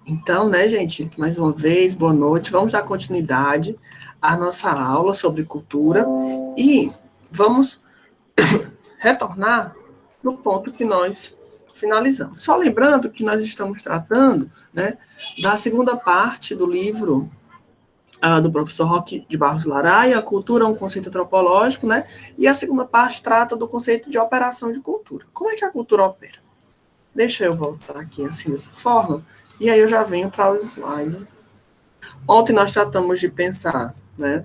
Então, né, gente, mais uma vez, boa noite. Vamos dar continuidade à nossa aula sobre cultura e vamos retornar no ponto que nós finalizamos. Só lembrando que nós estamos tratando, né, da segunda parte do livro do professor Roque de Barros Laraia, a cultura é um conceito antropológico, né? E a segunda parte trata do conceito de operação de cultura. Como é que a cultura opera? Deixa eu voltar aqui assim dessa forma, e aí eu já venho para os slides. Ontem nós tratamos de pensar, né,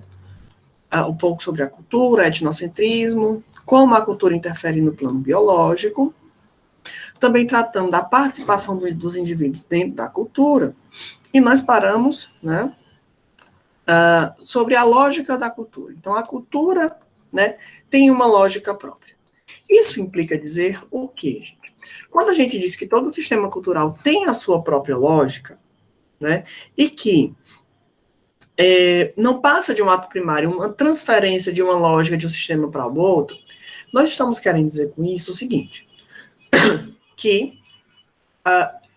um pouco sobre a cultura, etnocentrismo, como a cultura interfere no plano biológico. Também tratando da participação dos indivíduos dentro da cultura. E nós paramos, né, sobre a lógica da cultura. Então, a cultura, né, tem uma lógica própria. Isso implica dizer o quê, gente? Quando a gente diz que todo sistema cultural tem a sua própria lógica, né, e que não passa de um ato primário, uma transferência de uma lógica de um sistema para o outro, nós estamos querendo dizer com isso o seguinte, que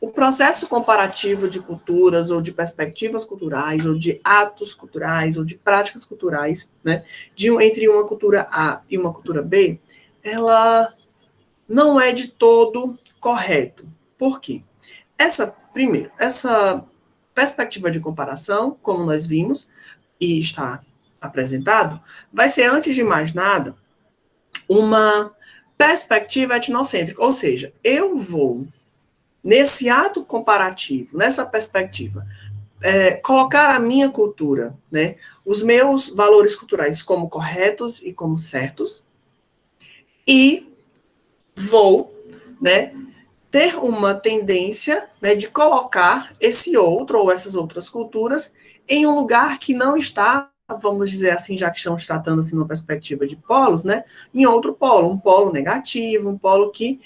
o processo comparativo de culturas, ou de perspectivas culturais, ou de atos culturais, ou de práticas culturais, né, entre uma cultura A e uma cultura B, ela não é de todo correto. Por quê? Primeiro, essa perspectiva de comparação, como nós vimos, e está apresentado, vai ser, antes de mais nada, uma perspectiva etnocêntrica, ou seja, eu vou, nesse ato comparativo, nessa perspectiva, colocar a minha cultura, né, os meus valores culturais como corretos e como certos, e vou, né, ter uma tendência, né, de colocar esse outro ou essas outras culturas em um lugar que não está, vamos dizer assim, já que estamos tratando assim numa perspectiva de polos, né, em outro polo, um polo negativo, um polo que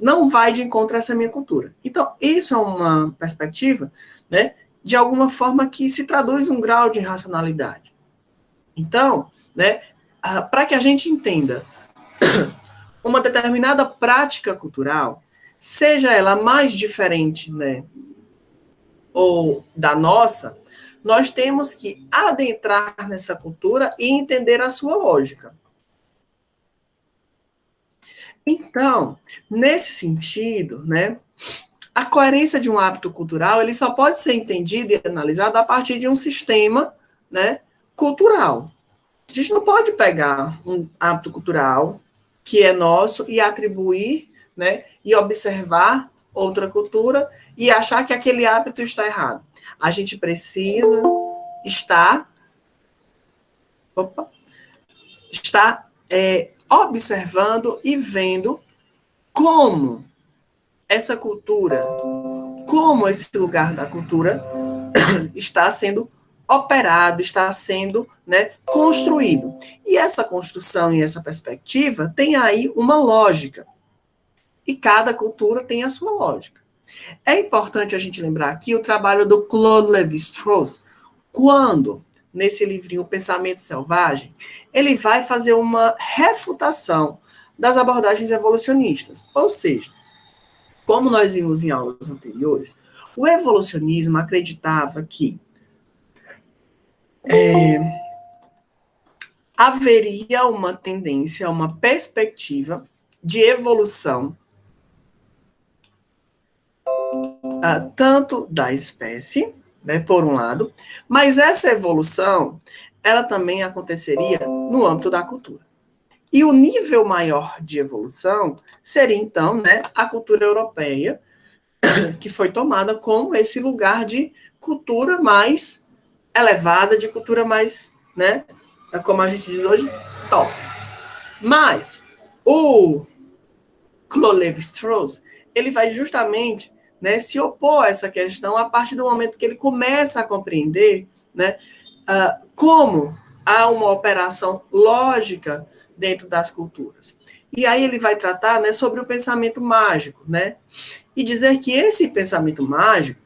não vai de encontro a essa minha cultura. Então, isso é uma perspectiva, né, de alguma forma que se traduz um grau de irracionalidade. Então, né, para que a gente entenda uma determinada prática cultural, seja ela mais diferente, né, ou da nossa, nós temos que adentrar nessa cultura e entender a sua lógica. Então, nesse sentido, né, a coerência de um hábito cultural, ele só pode ser entendido e analisado a partir de um sistema, né, cultural. A gente não pode pegar um hábito cultural que é nosso e atribuir, né, e observar outra cultura e achar que aquele hábito está errado. A gente precisa estar, observando e vendo como essa cultura, como esse lugar da cultura está sendo operado, está sendo, né, construído. E essa construção e essa perspectiva tem aí uma lógica. E cada cultura tem a sua lógica. É importante a gente lembrar aqui o trabalho do Claude Lévi-Strauss, quando, nesse livrinho O Pensamento Selvagem, ele vai fazer uma refutação das abordagens evolucionistas. Ou seja, como nós vimos em aulas anteriores, o evolucionismo acreditava que haveria uma tendência, uma perspectiva de evolução, tanto da espécie, né, por um lado, mas essa evolução, ela também aconteceria no âmbito da cultura. E o nível maior de evolução seria, então, né, a cultura europeia, que foi tomada como esse lugar de cultura mais elevada, de cultura mais, né, como a gente diz hoje, top. Mas o Claude Lévi-Strauss, ele vai justamente, né, se opor a essa questão a partir do momento que ele começa a compreender, né, como há uma operação lógica dentro das culturas. E aí ele vai tratar, né, sobre o pensamento mágico, né, e dizer que esse pensamento mágico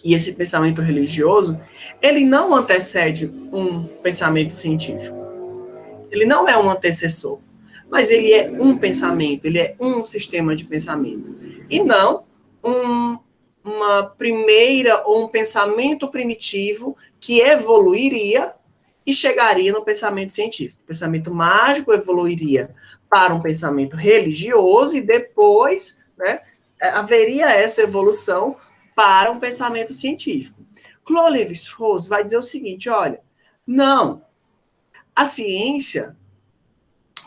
e esse pensamento religioso, ele não antecede um pensamento científico. Ele não é um antecessor, mas ele é um pensamento, ele é um sistema de pensamento. E não um uma primeira ou um pensamento primitivo que evoluiria e chegaria no pensamento científico. O pensamento mágico evoluiria para um pensamento religioso e depois, né, haveria essa evolução para um pensamento científico. Claude Lévi-Strauss vai dizer o seguinte, olha, não, a ciência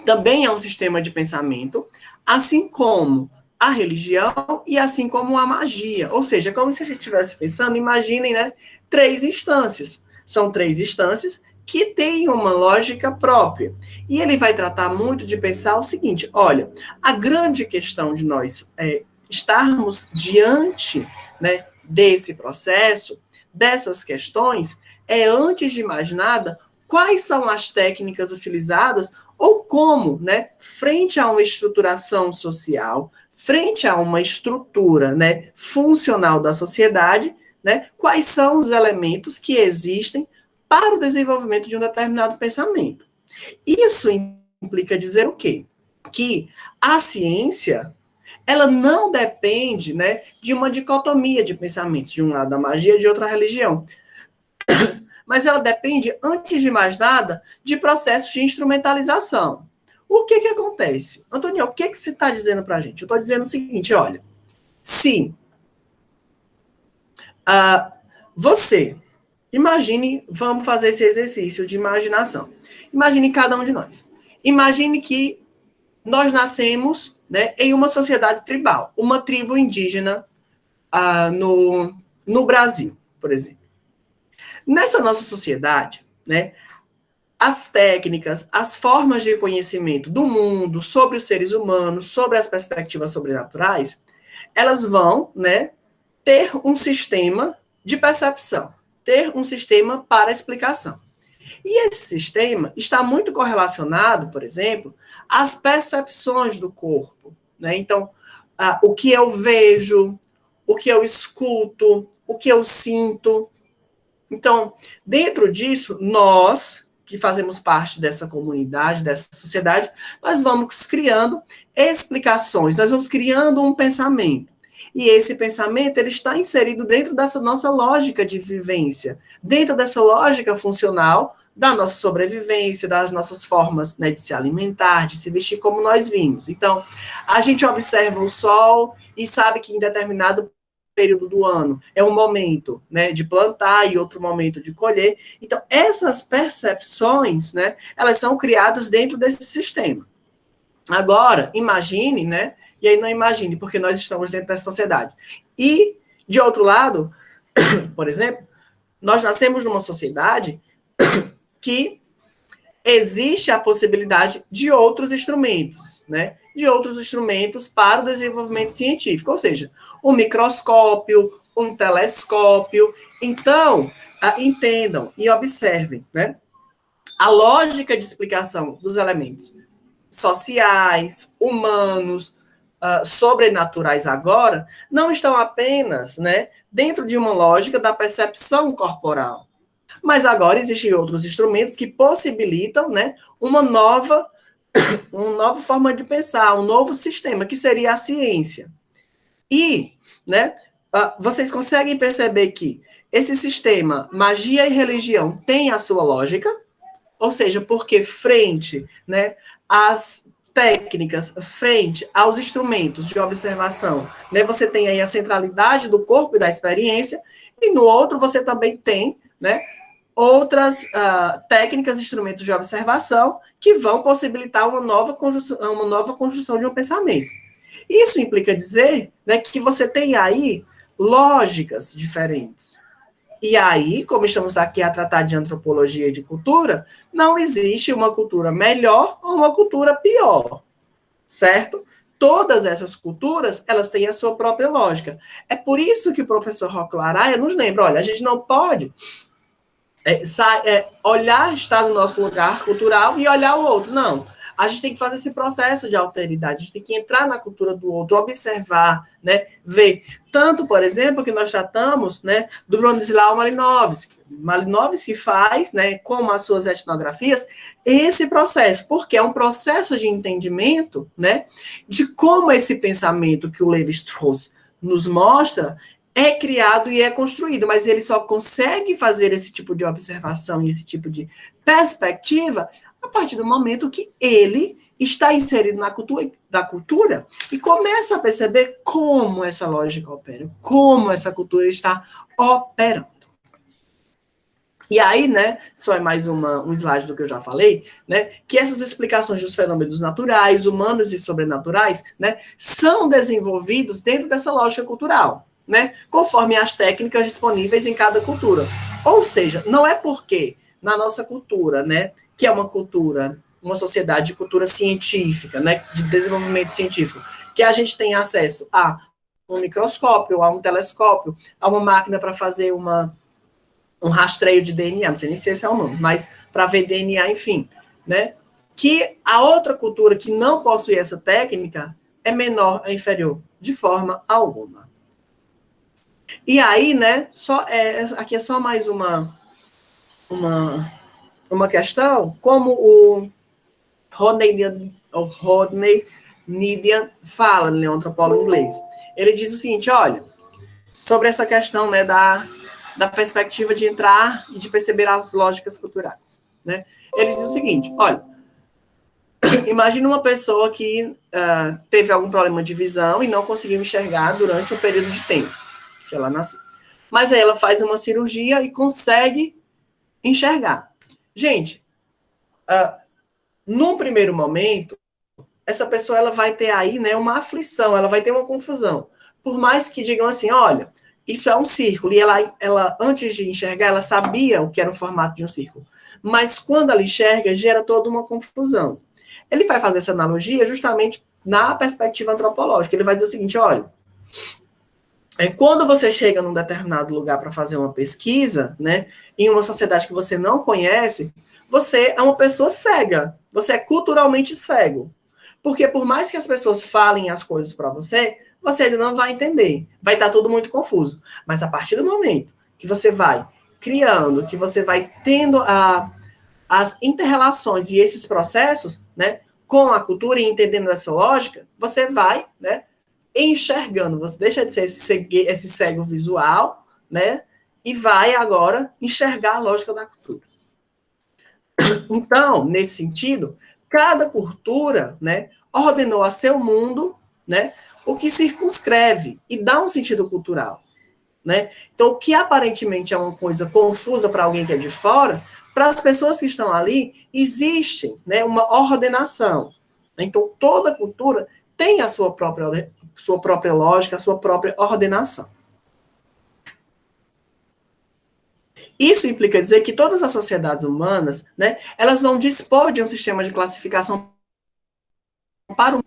também é um sistema de pensamento, assim como a religião e assim como a magia. Ou seja, como se a gente estivesse pensando, imaginem, né, 3 instâncias. São 3 instâncias que têm uma lógica própria. E ele vai tratar muito de pensar o seguinte, olha, a grande questão de nós estarmos diante, né, desse processo, dessas questões, é, antes de mais nada, quais são as técnicas utilizadas ou como, né, frente a uma estruturação social, frente a uma estrutura, né, funcional da sociedade, né, quais são os elementos que existem para o desenvolvimento de um determinado pensamento. Isso implica dizer o quê? Que a ciência, ela não depende, né, de uma dicotomia de pensamentos, de um lado a magia e de outra a religião. Mas ela depende, antes de mais nada, de processos de instrumentalização. O que acontece? Antônio, o que você está dizendo para a gente? Eu estou dizendo o seguinte, olha, se você, imagine, vamos fazer esse exercício de imaginação. Imagine cada um de nós. Imagine que nós nascemos, né, em uma sociedade tribal, uma tribo indígena no Brasil, por exemplo. Nessa nossa sociedade, né, as técnicas, as formas de conhecimento do mundo, sobre os seres humanos, sobre as perspectivas sobrenaturais, elas vão, né, ter um sistema de percepção, ter um sistema para explicação. E esse sistema está muito correlacionado, por exemplo, às percepções do corpo, né? Então, o que eu vejo, o que eu escuto, o que eu sinto. Então, dentro disso, nós, que fazemos parte dessa comunidade, dessa sociedade, nós vamos criando explicações, nós vamos criando um pensamento. E esse pensamento, ele está inserido dentro dessa nossa lógica de vivência, dentro dessa lógica funcional da nossa sobrevivência, das nossas formas, né, de se alimentar, de se vestir, como nós vimos. Então, a gente observa o sol e sabe que em determinado período do ano é um momento, né, de plantar e outro momento de colher. Então, essas percepções, né, elas são criadas dentro desse sistema. Agora, imagine, né, e aí não imagine, porque nós estamos dentro dessa sociedade. E, de outro lado, por exemplo, nós nascemos numa sociedade que existe a possibilidade de outros instrumentos, né? De outros instrumentos para o desenvolvimento científico, ou seja, um microscópio, um telescópio. Então, entendam e observem, né? A lógica de explicação dos elementos sociais, humanos, sobrenaturais agora, não estão apenas, né, dentro de uma lógica da percepção corporal. Mas agora existem outros instrumentos que possibilitam, né, uma nova forma de pensar, um novo sistema, que seria a ciência. E, né, vocês conseguem perceber que esse sistema, magia e religião, tem a sua lógica, ou seja, porque frente, né, às técnicas, frente aos instrumentos de observação, né, você tem aí a centralidade do corpo e da experiência, e no outro você também tem, né, outras técnicas, instrumentos de observação que vão possibilitar uma nova construção de um pensamento. Isso implica dizer, né, que você tem aí lógicas diferentes. E aí, como estamos aqui a tratar de antropologia e de cultura, não existe uma cultura melhor ou uma cultura pior, certo? Todas essas culturas, elas têm a sua própria lógica. É por isso que o professor Roque Laraia nos lembra, olha, a gente não pode olhar, estar no nosso lugar cultural e olhar o outro. Não. A gente tem que fazer esse processo de alteridade, a gente tem que entrar na cultura do outro, observar, né, ver. Tanto, por exemplo, que nós tratamos, né, do Bronislaw Malinowski. Malinowski faz, né, com as suas etnografias, esse processo, porque é um processo de entendimento, né, de como esse pensamento que o Lévi-Strauss nos mostra é criado e é construído, mas ele só consegue fazer esse tipo de observação e esse tipo de perspectiva a partir do momento que ele está inserido na cultura, da cultura e começa a perceber como essa lógica opera, como essa cultura está operando. E aí, né, só é mais um slide do que eu já falei, né, que essas explicações dos fenômenos naturais, humanos e sobrenaturais, né, são desenvolvidos dentro dessa lógica cultural, né, conforme as técnicas disponíveis em cada cultura. Ou seja, não é porque na nossa cultura, né, que é uma cultura, uma sociedade de cultura científica, né, de desenvolvimento científico, que a gente tem acesso a um microscópio, a um telescópio, a uma máquina para fazer um rastreio de DNA, não sei nem se esse é o nome, mas para ver DNA, enfim, né? Que a outra cultura que não possui essa técnica é menor, é inferior, de forma alguma. E aí, né, aqui é só mais uma questão, como o Rodney Nidian fala, ele é um antropólogo inglês. Ele diz o seguinte, olha, sobre essa questão, né, da perspectiva de entrar e de perceber as lógicas culturais, né? Ele diz o seguinte, olha, imagina uma pessoa que teve algum problema de visão e não conseguiu enxergar durante um período de tempo que ela nasceu. Mas aí ela faz uma cirurgia e consegue enxergar. Gente, num primeiro momento, essa pessoa ela vai ter aí, né, uma aflição, ela vai ter uma confusão. Por mais que digam assim, olha, isso é um círculo, e ela, antes de enxergar, ela sabia o que era o formato de um círculo. Mas quando ela enxerga, gera toda uma confusão. Ele vai fazer essa analogia justamente na perspectiva antropológica. Ele vai dizer o seguinte, olha, quando você chega num determinado lugar para fazer uma pesquisa, né, em uma sociedade que você não conhece, você é uma pessoa cega, você é culturalmente cego. Porque por mais que as pessoas falem as coisas para você não vai entender. Vai estar tudo muito confuso. Mas a partir do momento que você vai criando, que você vai tendo as interrelações e esses processos, né, com a cultura e entendendo essa lógica, você vai, né, enxergando. Você deixa de ser esse cego visual, né, e vai agora enxergar a lógica da cultura. Então, nesse sentido, cada cultura, né, ordenou a seu mundo, né, o que circunscreve e dá um sentido cultural, né? Então, o que aparentemente é uma coisa confusa para alguém que é de fora, para as pessoas que estão ali, existe, né, uma ordenação. Então, toda cultura tem a sua própria lógica, a sua própria ordenação. Isso implica dizer que todas as sociedades humanas, né, elas vão dispor de um sistema de classificação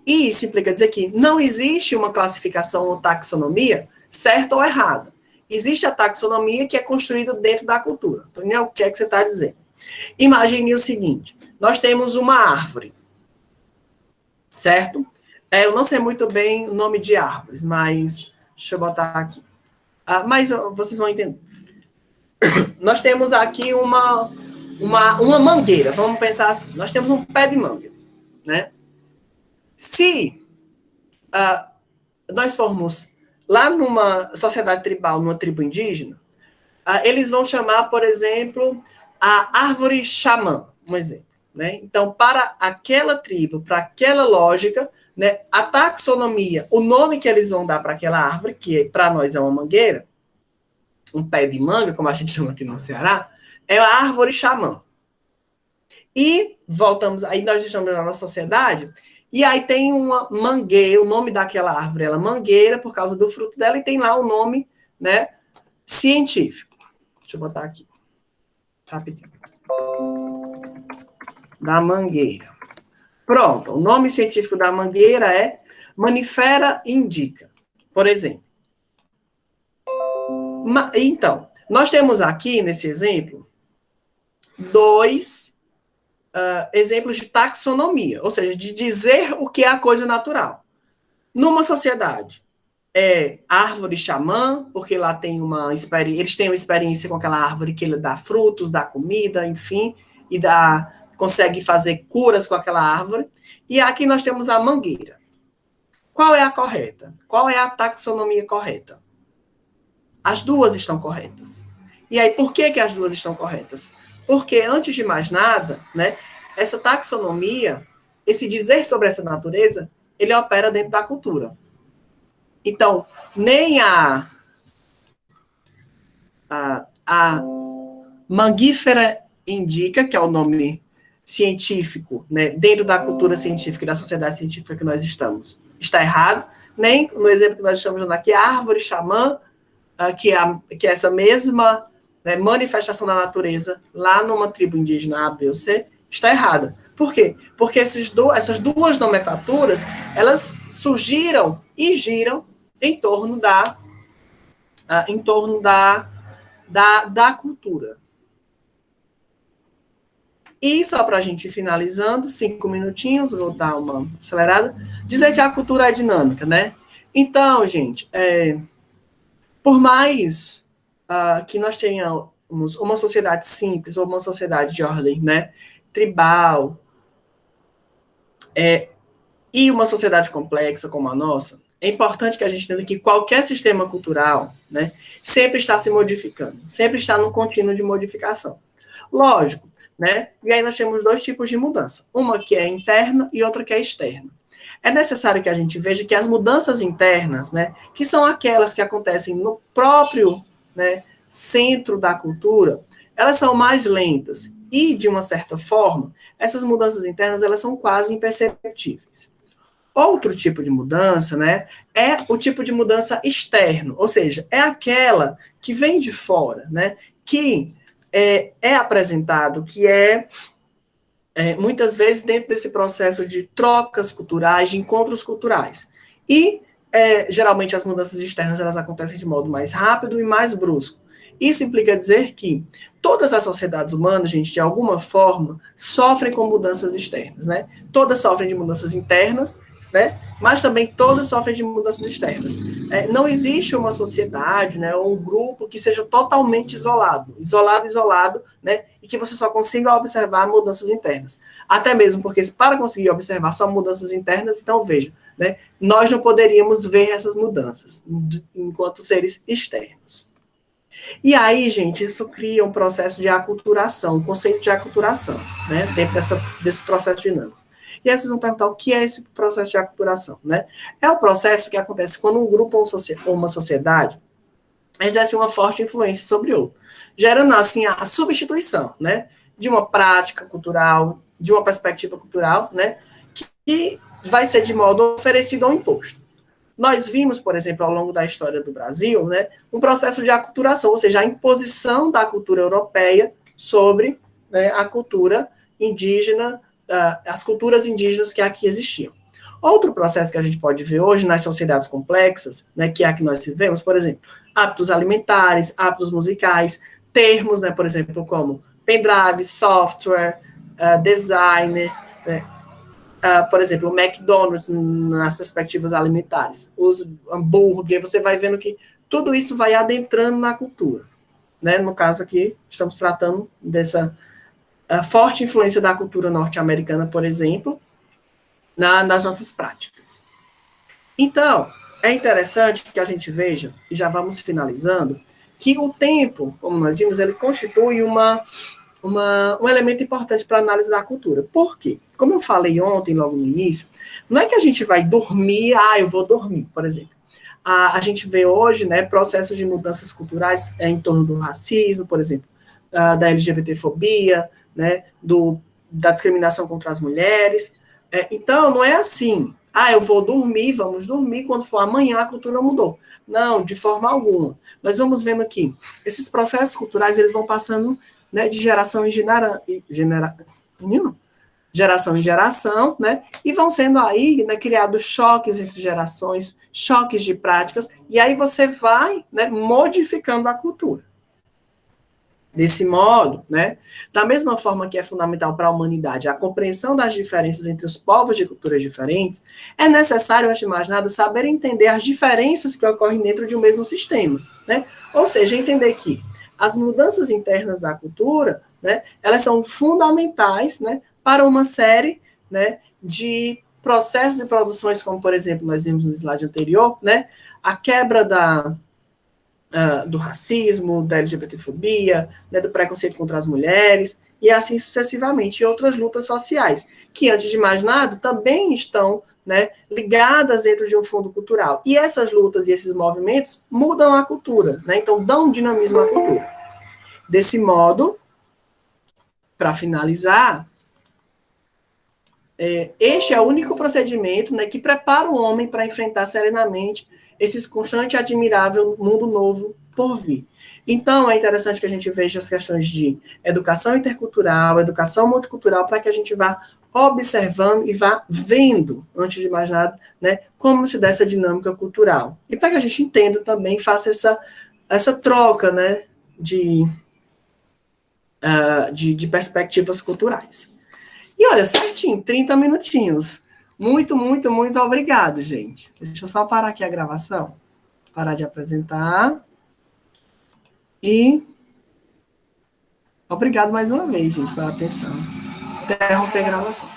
e isso implica dizer que não existe uma classificação ou taxonomia certa ou errada. Existe a taxonomia que é construída dentro da cultura. Então, o que é que você está dizendo? Imagine o seguinte, nós temos uma árvore, certo? Eu não sei muito bem o nome de árvores, mas deixa eu botar aqui. Mas vocês vão entender. Nós temos aqui uma mangueira, vamos pensar assim. Nós temos um pé de manga, né? Se nós formos lá numa sociedade tribal, numa tribo indígena, eles vão chamar, por exemplo, a árvore xamã, um exemplo. Né? Então, para aquela tribo, para aquela lógica, né, a taxonomia, o nome que eles vão dar para aquela árvore, que para nós é uma mangueira, um pé de manga, como a gente chama aqui no Ceará, é a árvore xamã. E voltamos, aí nós estamos na nossa sociedade, e aí tem uma mangueira, o nome daquela árvore é mangueira, por causa do fruto dela, e tem lá o nome, né, científico. Deixa eu botar aqui. Rapidinho. Da mangueira. Pronto, o nome científico da mangueira é Manifera indica, por exemplo. Então, nós temos aqui, nesse exemplo, dois exemplos de taxonomia, ou seja, de dizer o que é a coisa natural. Numa sociedade, é árvore xamã, porque lá tem eles têm uma experiência com aquela árvore que ele dá frutos, dá comida, enfim, e consegue fazer curas com aquela árvore. E aqui nós temos a mangueira. Qual é a correta? Qual é a taxonomia correta? As duas estão corretas. E aí, por que as duas estão corretas? Porque, antes de mais nada, né, essa taxonomia, esse dizer sobre essa natureza, ele opera dentro da cultura. Então, nem a Mangifera indica, que é o nome científico, né, dentro da cultura científica e da sociedade científica que nós estamos, está errado, nem no exemplo que nós estamos dando aqui, a árvore xamã, que é essa mesma, né, manifestação da natureza lá numa tribo indígena A, B ou C, está errada. Por quê? Porque essas duas nomenclaturas, elas surgiram e giram em torno da cultura. E só para a gente ir finalizando, 5 minutinhos, vou dar uma acelerada, dizer que a cultura é dinâmica, né? Então, gente, por mais que nós tenhamos uma sociedade simples ou uma sociedade de ordem, né, tribal, e uma sociedade complexa como a nossa, é importante que a gente entenda que qualquer sistema cultural, né, sempre está se modificando, sempre está no contínuo de modificação. Lógico, né? E aí nós temos dois tipos de mudança, uma que é interna e outra que é externa. É necessário que a gente veja que as mudanças internas, né, que são aquelas que acontecem no próprio, né, centro da cultura, elas são mais lentas e, de uma certa forma, essas mudanças internas elas são quase imperceptíveis. Outro tipo de mudança, né, é o tipo de mudança externo, ou seja, é aquela que vem de fora, né, que é apresentado, que muitas vezes dentro desse processo de trocas culturais, de encontros culturais. E, geralmente, as mudanças externas elas acontecem de modo mais rápido e mais brusco. Isso implica dizer que todas as sociedades humanas, gente, de alguma forma, sofrem com mudanças externas, né? Todas sofrem de mudanças internas, né? Mas também todas sofrem de mudanças externas. Não existe uma sociedade, né, ou um grupo que seja totalmente isolado, né, e que você só consiga observar mudanças internas. Até mesmo porque, para conseguir observar só mudanças internas, então veja, né, nós não poderíamos ver essas mudanças enquanto seres externos. E aí, gente, isso cria um processo de aculturação, um conceito de aculturação, né, dentro desse processo dinâmico. E aí vocês vão perguntar o que é esse processo de aculturação, né? É o processo que acontece quando um grupo ou uma sociedade exerce uma forte influência sobre outro, gerando, assim, a substituição, né, de uma prática cultural, de uma perspectiva cultural, né, que vai ser de modo oferecido ou imposto. Nós vimos, por exemplo, ao longo da história do Brasil, né, um processo de aculturação, ou seja, a imposição da cultura europeia sobre, né, a cultura indígena, as culturas indígenas que aqui existiam. Outro processo que a gente pode ver hoje nas sociedades complexas, né, que é a que nós vivemos, por exemplo, hábitos alimentares, hábitos musicais, termos, né, por exemplo, como pendrive, software, designer, né, por exemplo, o McDonald's nas perspectivas alimentares, os hambúrguer, você vai vendo que tudo isso vai adentrando na cultura. Né? No caso aqui, estamos tratando dessa forte influência da cultura norte-americana, por exemplo, nas nossas práticas. Então, é interessante que a gente veja, e já vamos finalizando, que o tempo, como nós vimos, ele constitui um elemento importante para a análise da cultura. Por quê? Como eu falei ontem, logo no início, não é que a gente vai dormir, eu vou dormir, por exemplo. A gente vê hoje, né, processos de mudanças culturais em torno do racismo, por exemplo, da LGBTfobia, né, da discriminação contra as mulheres. Então, não é assim, eu vou dormir, vamos dormir, quando for amanhã a cultura mudou. Não, de forma alguma. Nós vamos vendo que esses processos culturais, eles vão passando, né, de geração em geração, né, e vão sendo aí, né, criados choques entre gerações, choques de práticas, e aí você vai, né, modificando a cultura. Desse modo, né, da mesma forma que é fundamental para a humanidade a compreensão das diferenças entre os povos de culturas diferentes, é necessário, antes de mais nada, saber entender as diferenças que ocorrem dentro de um mesmo sistema, né? Ou seja, entender que as mudanças internas da cultura, né, elas são fundamentais, né, para uma série, né, de processos e produções, como, por exemplo, nós vimos no slide anterior, né, a quebra do racismo, da LGBTfobia, né, do preconceito contra as mulheres, e assim sucessivamente, e outras lutas sociais, que, antes de mais nada, também estão, né, ligadas dentro de um fundo cultural. E essas lutas e esses movimentos mudam a cultura, né, então dão dinamismo à cultura. Desse modo, para finalizar, este é o único procedimento, né, que prepara o homem para enfrentar serenamente esse constante e admirável mundo novo por vir. Então, é interessante que a gente veja as questões de educação intercultural, educação multicultural, para que a gente vá observando e vá vendo, antes de mais nada, né, como se dá essa dinâmica cultural. E para que a gente entenda também, faça essa troca, né, de perspectivas culturais. E olha, certinho, 30 minutinhos. Muito, muito, muito obrigado, gente. Deixa eu só parar aqui a gravação. Parar de apresentar. E obrigado mais uma vez, gente, pela atenção. Interromper a gravação.